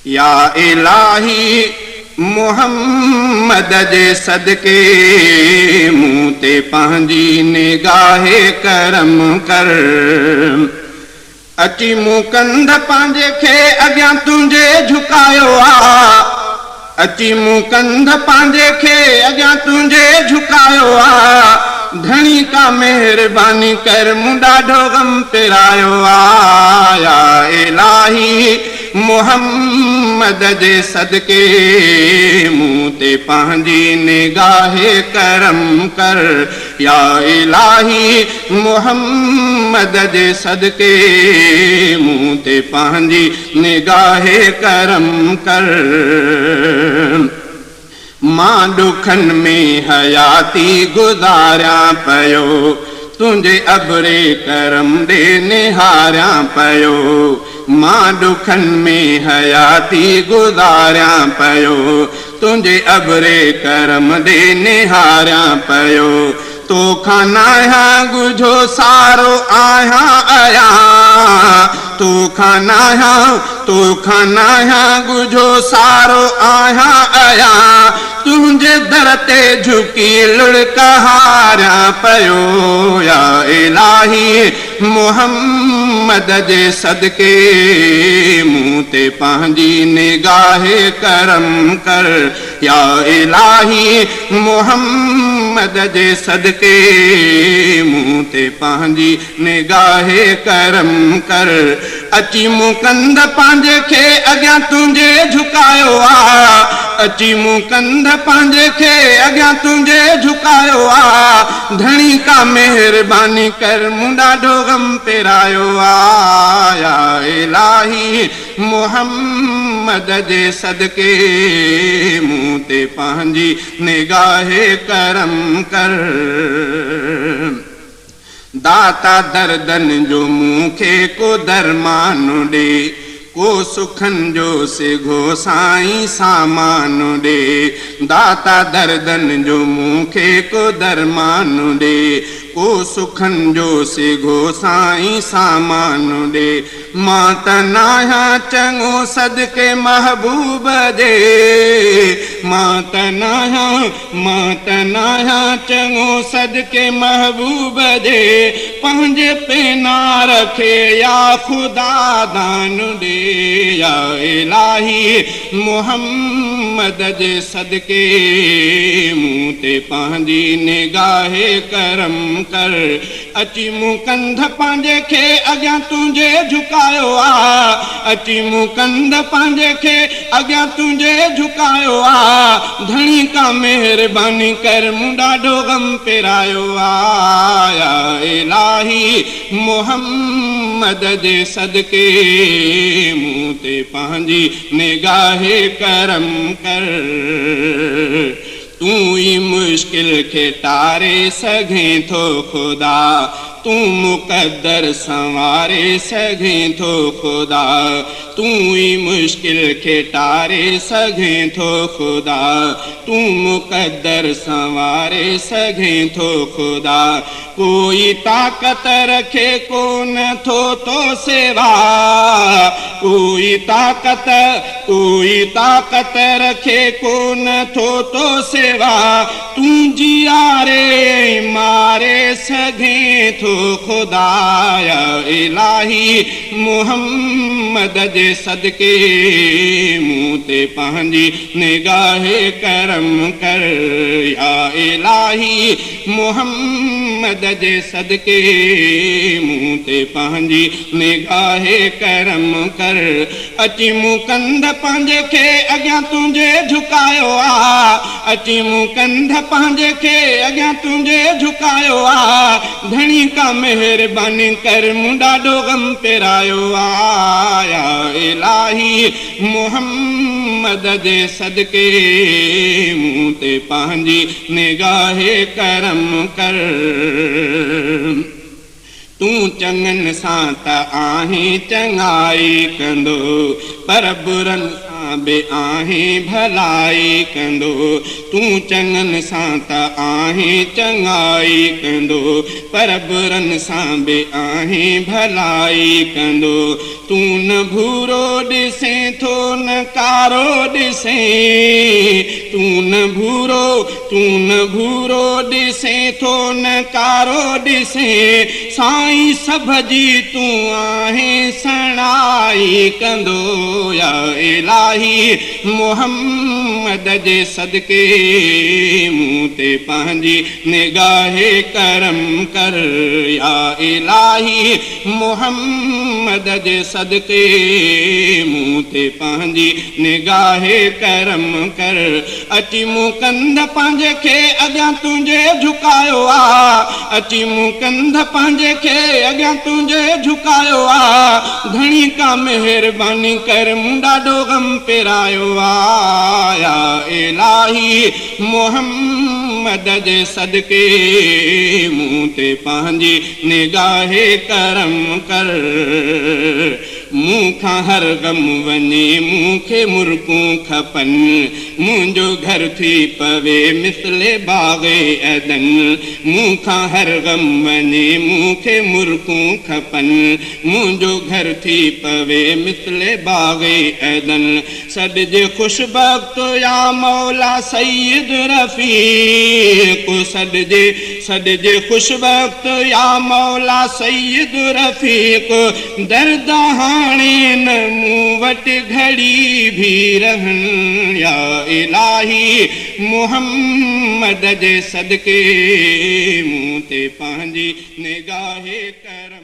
या इलाही मुहम्मद जे सदके मूं ते पंहिंजी निगाहे करम कर। अची मूं कंध पंहिंजे खे अॻियां तुंहिंजे झुकायो आ, अची मूं कंध पंहिंजे खे अॻियां तुंहिंजे झुकायो आ। धणी का मेहरबानी कर मूं ॾाढो गम पिरायो आ। या इलाही मुहम्मद जे सदके मूं ते पंहिंजी निगाहे करम कर। या इलाही मुहम्मद जे सदके मूं ते पंहिंजी निगाहे करम कर। मां ॾुखनि में हयाती गुज़ारियां पयो, तुंहिंजे अबरे करम ॾे निहारियां पयो। मां ॾुखनि में हयाती गुज़ारियां पयो, तुंहिंजे अबरे करम ॾे निहारियां पयो। तोखां नाहियां ॻुझो सारो आहियां आया, तोखां नाहियां ॻुझो सारो आहियां आया। तुंहिंजे दर ते झुकी लुड़कहारियां पयो। या इलाही मुहम्मद जे सदके मूं ते पंहिंजी निगाहे करम कर। या इलाही मुहम्मद जे सदके मूं ते पंहिंजी निगाहे करम कर। अची मूं कंध पंहिंजे खे अॻियां तुंहिंजे झुकायो आ, अची मूं कंध पंहिंजे खे अॻियां तुंहिंजे झुकायो आ। धणी का मेहरबानी कर मूं ॾाढो गम पिरायो आ। या इलाही मुहम्मद जे सदके मूं ते पंहिंजी निगाहे करम कर। दाता दर्दनि जो मूंखे को दरमानु ॾे, को सुखन जो सिघो साईं सामानु ॾे। दाता दर्दनि जो मूंखे को दरमानु ॾे, को सुखन जो सिघो साईं सामानु ॾे। मां त नाहियां चङो सदके महबूब जे, मां त नाहियां चङो सदके महबूब जे। पंहिंजे पेनार खे या ख़ुदा दान ॾे। या इलाही मुहम्मद जे सदके मूं ते पंहिंजी निगाहे करम कर। अची मूं कंध पंहिंजे खे अॻियां तुंहिंजे झुकायो आ, अची मूं कंध पंहिंजे खे अॻियां तुंहिंजे झुकायो आ। धणी का मेहरबानी कर मूं ॾाढो गम पिरायो आ। या इलाही मुहम्मद जे सदके मूं ते पंहिंजी निगाहे करम कर। तूं ई मुश्किल खे टारे सघें थो ख़ुदा, तूं मुक़द्दर संवारे सघें थो ख़ुदा। तूं ई मुश्किल खे टारे सघें थो ख़ुदा, तूं मुक़द्दर संवारे सघें थो ख़ुदा। कोई ताक़त रखे कोन थो तो सेवा, कोई ताक़त रखे कोन थो तो सेवा। तूं जियारे मारे सघें थो ख़ुदा। या इलाही मुहम्मद जे सदके मूं ते पंहिंजी निगाहे करम कर। या इलाही मुहम्मद जे सदके मूं ते पंहिंजी निगाहे करम कर। अची मूं कंध पंहिंजे खे अॻियां तुंहिंजे झुकायो आ, अची मूं कंध पंहिंजे खे अॻियां तुंहिंजे झुकायो आ। धणी का मेहरबानी कर मूं ॾाढो गम पिरायो आ। या इलाही मुहम्मद जे सदके मूं ते पंहिंजी निगाहे करम कर। तूं चङनि सां त आहीं चङाई कंदो, पर बुरनि सां बि आहीं भलाई कंदो। तूं चङनि सां त आहीं चङाई कंदो, पर बुरनि सां बि आहीं भलाई कंदो। तूं न भूरो ॾिसें थो न कारो ॾिसें, तूं न भूरो ॾिसें थो न कारो ॾिसें, साईं सभ जी तूं आहीं सणाई कंदो। या इलाही मोहम्मद जे सदके मूं ते पंहिंजी निगाहे करम कर। या इलाही मोहम्मद जे सदके मूं ते पंहिंजी निगाहे करम कर। अची मूं कंध पंहिंजे खे अॻियां तुंहिंजे झुकायो आ, अची मूं कंध पंहिंजे खे अॻियां तुंहिंजे झुकायो आ। घणी का महिरबानी कर मूं ॾाढो गम पिरायो आ। या इलाही मोहम्मद जे सदके मूं ते पंहिंजी निगाहे करम कर। मूंखां हर गम वञे मूंखे मुर्कूं खपनि, मुंहिंजो घर थी पवे मिसले बाग़े अदन। मूंखां हर गम वञे मूंखे मुर्कूं खपनि, मुंहिंजो घर थी पवे मिसले बाग़े अदन। सॾिजे ख़ुशबख़्त या मौला सईद रफ़ीक़, सॾिजे ख़ुशबख़्त या मौला सईद रफ़ीक़। दर्द हाणे न मूं वटि घड़ी भी रहन। या इलाही मोहम्मद जे सदके मूं ते पंहिंजी निगाहे करम